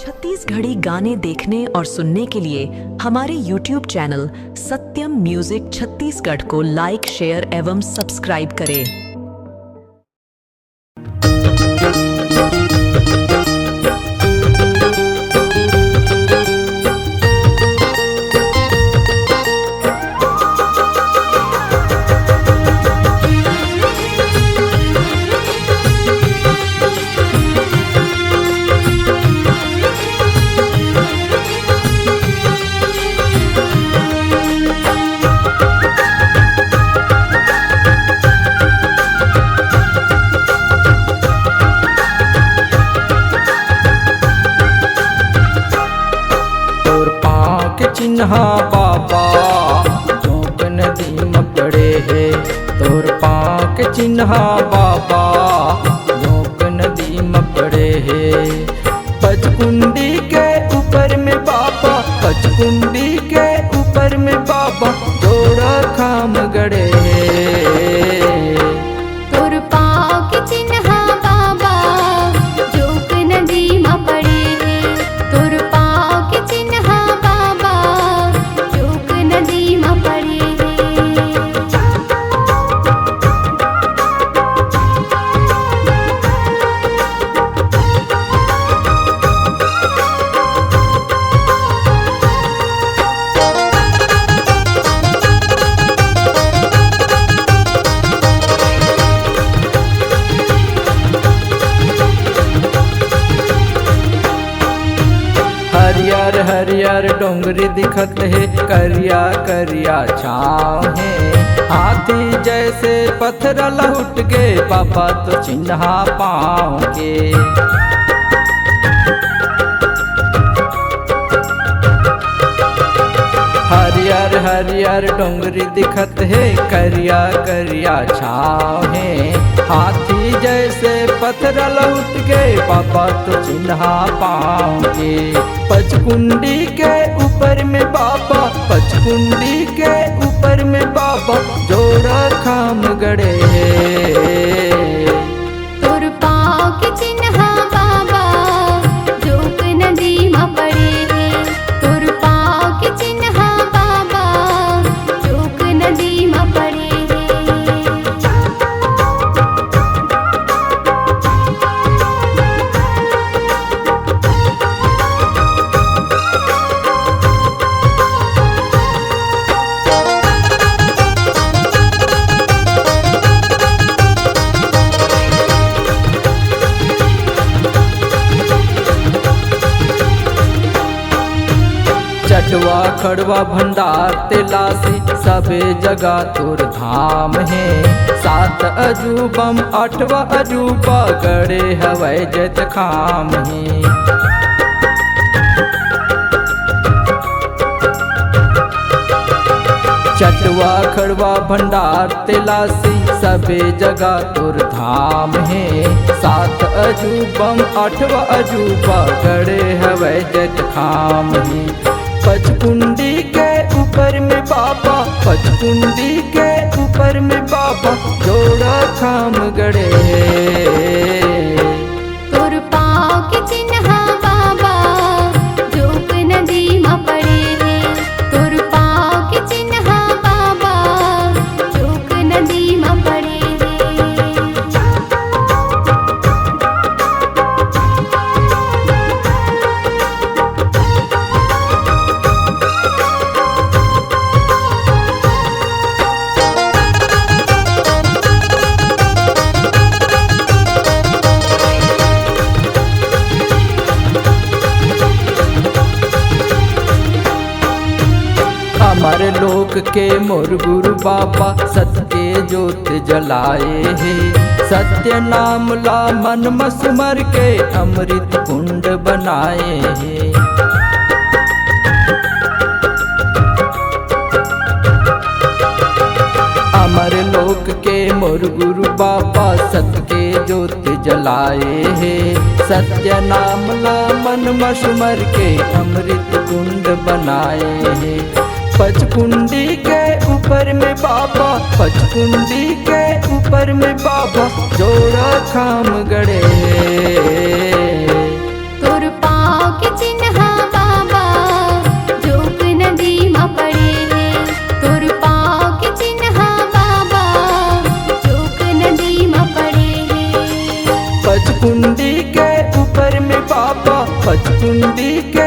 छत्तीसगढ़ी गाने देखने और सुनने के लिए हमारे YouTube चैनल सत्यम म्यूजिक छत्तीसगढ़ को लाइक, शेयर एवं सब्सक्राइब करें। चिन्हा बाबा जोक नदी में पड़े है, तोर पाँव के चिन्हा बाबा जोक नदी में पड़े है। पचकुंडी के ऊपर में बाबा, पचकुंडी के ऊपर में बाबा जोड़ा खाम गड़े है। तोर पाँव के चिन्हा बाबा जोक नदी में पड़े है, तोर पाँव के चिन्हा नदी में पड़े हरियर हरियर डोंगरी दिखत है, करिया करिया छाँव है। हाथी जैसे पत्थर लहुट के बाबा तो चिन्हा पाँव के। हरियर हरियर डोंगरी दिखत है, करिया करिया छाँव है। हाथी जैसे पत्थर लौट के बाबा तो चिन्हा पाँव के। पचकुंडी के ऊपर में बाबा, पचकुंडी के ऊपर में बाबा जोड़ा खाम गड़े है। तोर पाँव के चिन्हा बाबा जोक नदी में पड़े है, तोर पाँव के चिन्हा बाबा जोक नदी में पड़े चटवा खड़वा भंडार तेलासी सबे जगह तोर धाम है। सात अजूबम आठवा अजूबा गड़े हवै जत खाम है। चटवा खड़वा भंडार तेलासी सबे जगह तोर धाम है। सात अजूबम आठवा अजूबा गड़े हवै जत खाम है। पचकुंडी के ऊपर में बाबा, पचकुंडी के ऊपर में बाबा जोड़ा खाम गड़े है। तोर पाँव के चिन्हा बाबा जोक नदी में पड़े है, तोर पाँव के चिन्हा बाबा जोक नदी में पड़े हमारे लोक के मोर गुरु बाबा सत्य के ज्योत जलाए है। सत्य नाम ला मन मसमर के अमृत कुंड बनाए है। हमारे लोक के मोर गुरु बाबा सत्य के ज्योत जलाए है। सत्य नाम ला मन मसमर के अमृत कुंड बनाए है। पचकुंडी के ऊपर में बाबा, पचकुंडी के ऊपर में बाबा जोड़ा खाम गड़े। तोर पाँव के बचकुंडी के